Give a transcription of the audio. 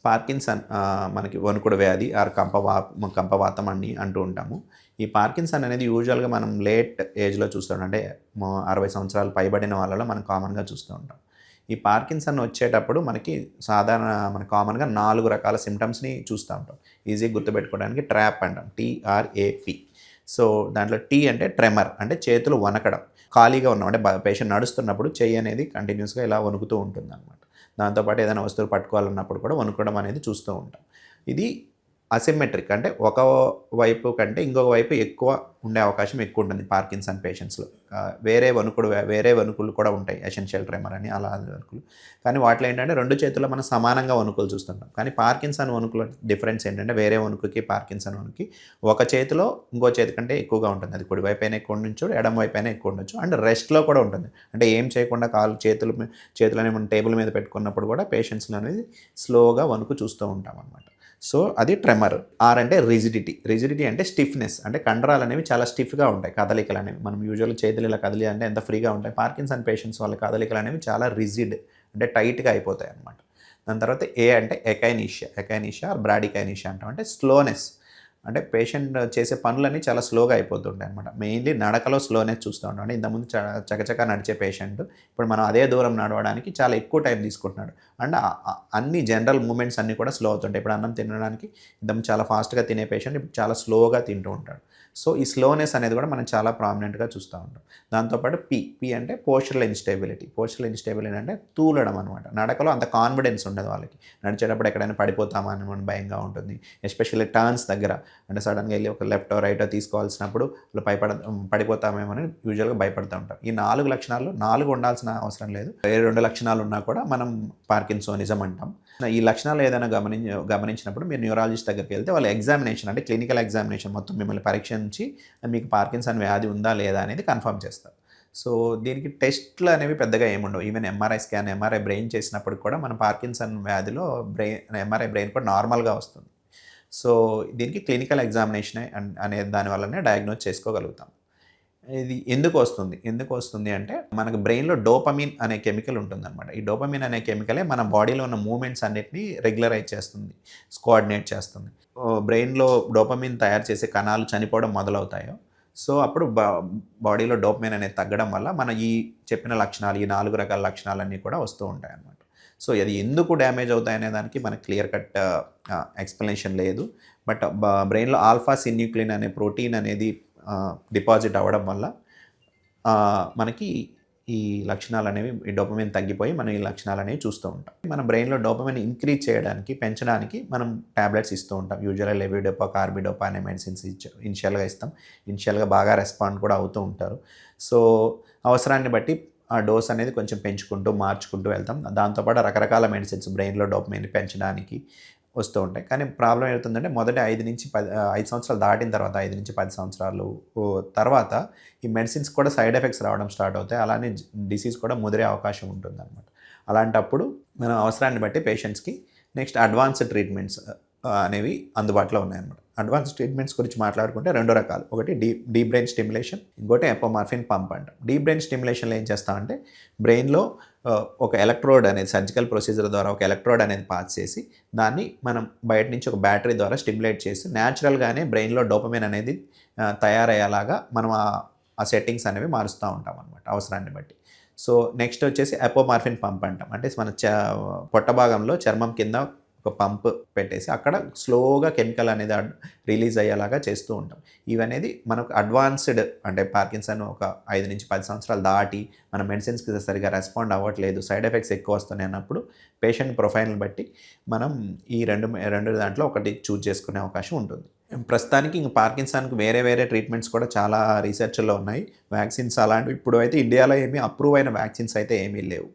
Parkinson మనకి వణుకుడు వ్యాధి are కంపవాతం అని అంటూ ఉంటాము. ఈ పార్కిన్సన్ అనేది యూజువల్‌గా మనం లేట్ ఏజ్‌లో చూస్తాం. అంటే 60 సంవత్సరాలు పైబడిన వాళ్ళలో మనం కామన్‌గా చూస్తూ ఉంటాం. ఈ పార్కిన్సన్ వచ్చేటప్పుడు మన కామన్‌గా 4 రకాల సింప్టమ్స్‌ని చూస్తూ ఉంటాం. ఈజీగా గుర్తుపెట్టుకోవడానికి ట్రాప్ అంటాం. TRAP. సో, దాంట్లో టీ అంటే ట్రెమర్ అంటే చేతులు వణకడం. ఖాళీగా ఉన్నాం అంటే పేషెంట్ నడుస్తున్నప్పుడు చెయ్యి అనేది కంటిన్యూస్‌గా ఇలా వణుకుతూ ఉంటుందనమాట. దాంతో పాటు ఏదైనా వస్తువులు పట్టుకోవాలన్నప్పుడు కూడా వణుకడం అనేది చూస్తూ ఉంటాం. ఇది అసిమెట్రిక్ అంటే ఒక వైపు కంటే ఇంకొక వైపు ఎక్కువ ఉండే అవకాశం ఎక్కువ ఉంటుంది పార్కిన్సన్ పేషెంట్స్‌లో. వేరే వణుకులు కూడా ఉంటాయి. ఎసెన్షియల్ ట్రెమర్ అని అలా వణుకులు. కానీ వాటిలో ఏంటంటే 2 చేతుల్లో మనం సమానంగా వణుకులు చూస్తుంటాం. కానీ పార్కిన్సన్ వణుకుల డిఫరెన్స్ ఏంటంటే వేరే వణుకుకి, పార్కిన్సన్ వణుకుకి ఒక చేతిలో ఇంకో చేతి కంటే ఎక్కువగా ఉంటుంది. అది కుడి వైపైనా ఎక్కువ ఉండొచ్చు, ఎడమ వైపైనా ఎక్కువ ఉండొచ్చు. అండ్ రెస్ట్‌లో కూడా ఉంటుంది. అంటే ఏం చేయకుండా చేతులని మనం టేబుల్ మీద పెట్టుకున్నప్పుడు కూడా పేషెంట్స్‌లో అనేది స్లోగా వణుకు చూస్తూ ఉంటామనమాట. సో, అది ట్రెమర్. ఆర్ అంటే రిజిడిటీ. రిజిడిటీ అంటే స్టిఫ్‌నెస్. అంటే కండరాలనేవి చాలా స్టిఫ్‌గా ఉంటాయి కదలికలనేవి. మనం యూజువల్‌గా చేతులు ఇలా కదిలియాలంటే ఎంత ఫ్రీగా ఉంటాయి. పార్కిన్సన్ పేషెంట్స్ వాళ్ళ కదలికలనేవి చాలా రిజిడ్ అంటే టైట్‌గా అయిపోతాయన్నమాట. దాని తర్వాత ఏ అంటే ఎకైనీషియా. ఎకైనీషియా ఆర్ బ్రాడికైనీషియా అంటాం. అంటే స్లోనెస్. అంటే పేషెంట్ చేసే పనులన్నీ చాలా స్లోగా అయిపోతుంటాయన్నమాట. మెయిన్‌లీ నడకలో స్లోనెస్ చూస్తూ ఉంటాం. అంటే ఇంతకుముందు చకచకా నడిచే పేషెంట్ ఇప్పుడు మనం అదే దూరం నడవడానికి చాలా ఎక్కువ టైం తీసుకుంటున్నాడు. అండ్ అన్ని జనరల్ మూవ్‌మెంట్స్ అన్నీ కూడా స్లో అవుతుంటాయి. ఇప్పుడు అన్నం తినడానికి ఇంతకుముందు చాలా ఫాస్ట్‌గా తినే పేషెంట్ ఇప్పుడు చాలా స్లోగా తింటూ ఉంటాడు. సో, ఈ స్లోనెస్ అనేది కూడా మనం చాలా ప్రామినెంట్‌గా చూస్తూ ఉంటాం. దాంతోపాటు పి అంటే పోస్చరల్ ఇన్‌స్టెబిలిటీ. పోస్చరల్ ఇన్‌స్టెబిలిటీ అంటే తూలడం అనమాట. నడకలో అంత కాన్ఫిడెన్స్ ఉండదు వాళ్ళకి. నడిచేటప్పుడు ఎక్కడైనా పడిపోతామా అని భయంగా ఉంటుంది. ఎస్పెషల్లీ టర్న్స్ దగ్గర అంటే సడన్‌గా ఎళ్లి ఒక లెఫ్టో, రైటో తీసుకోవాల్సినప్పుడు వాళ్ళు పడిపోతామేమోని యూజువల్‌గా భయపడుతూ ఉంటారు. ఈ 4 లక్షణాల్లో 4 ఉండాల్సిన అవసరం లేదు. ఏ 2 లక్షణాలు ఉన్నా కూడా మనం పార్కిన్సోనిజం అంటాం. ఈ లక్షణాలు ఏదైనా గమనించినప్పుడు మీరు న్యూరాలజిస్ట్ దగ్గరికెళ్తే వాళ్ళు ఎగ్జామినేషన్ అంటే క్లినికల్ ఎగ్జామినేషన్ మొత్తం మిమ్మల్ని పరీక్షించి మీకు పార్కిన్సన్ వ్యాధి ఉందా లేదా అనేది కన్ఫర్మ్ చేస్తారు. సో, దీనికి టెస్ట్‌లు అనేవి పెద్దగా ఏముండవు. Even MRI scan, MRI brain చేసినప్పటికి కూడా మన పార్కిన్సన్ వ్యాధిలో ఎంఆర్ఐ బ్రెయిన్ కూడా నార్మల్‌గా వస్తుంది. సో, దీనికి క్లినికల్ ఎగ్జామినేషనే అనే దాని వల్లనే డయాగ్నోజ్ చేసుకోగలుగుతాం. ఇది ఎందుకొస్తుంది అంటే మనకు బ్రెయిన్‌లో డోపమైన్ అనే కెమికల్ ఉంటుందనమాట. ఈ డోపమైన్ అనే కెమికలే మన బాడీలో ఉన్న మూవ్‌మెంట్స్ అన్నిటిని రెగ్యులరైజ్ చేస్తుంది. కోఆర్డినేట్ చేస్తుంది. బ్రెయిన్‌లో డోపమైన్ తయారు చేసే కణాలు చనిపోవడం మొదలవుతాయో, సో, అప్పుడు బాడీలో డోపమైన్ అనేది తగ్గడం వల్ల మన ఈ చెప్పిన లక్షణాలు, ఈ 4 రకాల లక్షణాలన్నీ కూడా వస్తూ ఉంటాయన్నమాట. సో, అది ఎందుకు డ్యామేజ్ అవుతాయనే దానికి మనకు క్లియర్ కట్ ఎక్స్‌ప్లనేషన్ లేదు. బట్ బ్రెయిన్‌లో ఆల్ఫా సిన్యూక్లిన్ అనే ప్రోటీన్ అనేది డిపాజిట్ అవ్వడం వల్ల మనకి ఈ లక్షణాలనేవి ఈ డోపమైన్ తగ్గిపోయి మనం ఈ లక్షణాలనేవి చూస్తూ ఉంటాం. మన బ్రెయిన్‌లో డోపమైన్ ఇంక్రీజ్ చేయడానికి, పెంచడానికి మనం టాబ్లెట్స్ ఇస్తూ ఉంటాం. యూజువల్‌గా లెవోడోపా, కార్బిడోపా అనే మెడిసిన్స్ ఇనిషియల్‌గా ఇస్తాం. ఇనిషియల్‌గా బాగా రెస్పాండ్ కూడా అవుతూ ఉంటారు. సో, అవసరాన్ని బట్టి ఆ డోస్ అనేది కొంచెం పెంచుకుంటూ, మార్చుకుంటూ వెళ్తాం. దాంతో పాటు రకరకాల మెడిసిన్స్ బ్రెయిన్‌లో డోపమైన్‌ని పెంచడానికి వస్తూ ఉంటాయి. కానీ ప్రాబ్లమ్ ఏమవుతుందంటే మొదటి 5 సంవత్సరాలు దాటిన తర్వాత 5-10 సంవత్సరాలు తర్వాత ఈ మెడిసిన్స్ కూడా సైడ్ ఎఫెక్ట్స్ రావడం స్టార్ట్ అవుతాయి. అలానే డిసీజ్ కూడా ముదిరే అవకాశం ఉంటుందన్నమాట. అలాంటప్పుడు మనం అవసరాన్ని బట్టి పేషెంట్స్‌కి నెక్స్ట్ అడ్వాన్స్డ్ ట్రీట్మెంట్స్ అనేవి అందుబాటులో ఉన్నాయన్నమాట. అడ్వాన్స్డ్ ట్రీట్మెంట్స్ గురించి మాట్లాడుకుంటే 2 రకాలు. ఒకటి డీప్ బ్రెయిన్ స్టిమ్యులేషన్, ఇంకోటి అపోమార్ఫిన్ పంప్ అంటాం. డీప్ బ్రెయిన్ స్టిమ్యులేషన్‌లో ఏం చేస్తామంటే బ్రెయిన్‌లో ఒక ఎలక్ట్రోడ్ అనేది సర్జికల్ ప్రొసీజర్ ద్వారా ఒక ఎలక్ట్రోడ్ అనేది పాస్ చేసి దాన్ని మనం బయట నుంచి ఒక బ్యాటరీ ద్వారా స్టిమ్యులేట్ చేసి న్యాచురల్‌గానే బ్రెయిన్‌లో డోపమైన్ అనేది తయారయ్యేలాగా మనం ఆ సెట్టింగ్స్ అనేవి మారుస్తూ ఉంటామన్నమాట అవసరాన్ని బట్టి. సో, నెక్స్ట్ వచ్చేసి అపోమార్ఫిన్ పంప్ అంటాం. అంటే మన పొట్ట భాగంలో చర్మం కింద ఒక పంప్ పెట్టేసి అక్కడ స్లోగా కెమికల్ అనేది రిలీజ్ అయ్యేలాగా చేస్తూ ఉంటాం. ఇవనేది మనకు అడ్వాన్స్డ్ అంటే పార్కిన్సన్ ఒక 5-10 సంవత్సరాలు దాటి మన మెడిసిన్స్‌కి సరిగ్గా రెస్పాండ్ అవ్వట్లేదు, సైడ్ ఎఫెక్ట్స్ ఎక్కువ వస్తున్నాయి అన్నప్పుడు పేషెంట్ ప్రొఫైల్‌ని బట్టి మనం ఈ రెండు దాంట్లో ఒకటి చూజ్ చేసుకునే అవకాశం ఉంటుంది. ప్రస్తుతానికి ఇంక పార్కిన్సన్‌కి వేరే ట్రీట్మెంట్స్ కూడా చాలా రీసెర్చ్‌లో ఉన్నాయి. వ్యాక్సిన్స్ అలాంటివి ఇప్పుడు అయితే ఇండియాలో ఏమీ అప్రూవ్ అయిన వ్యాక్సిన్స్ అయితే ఏమీ లేవు.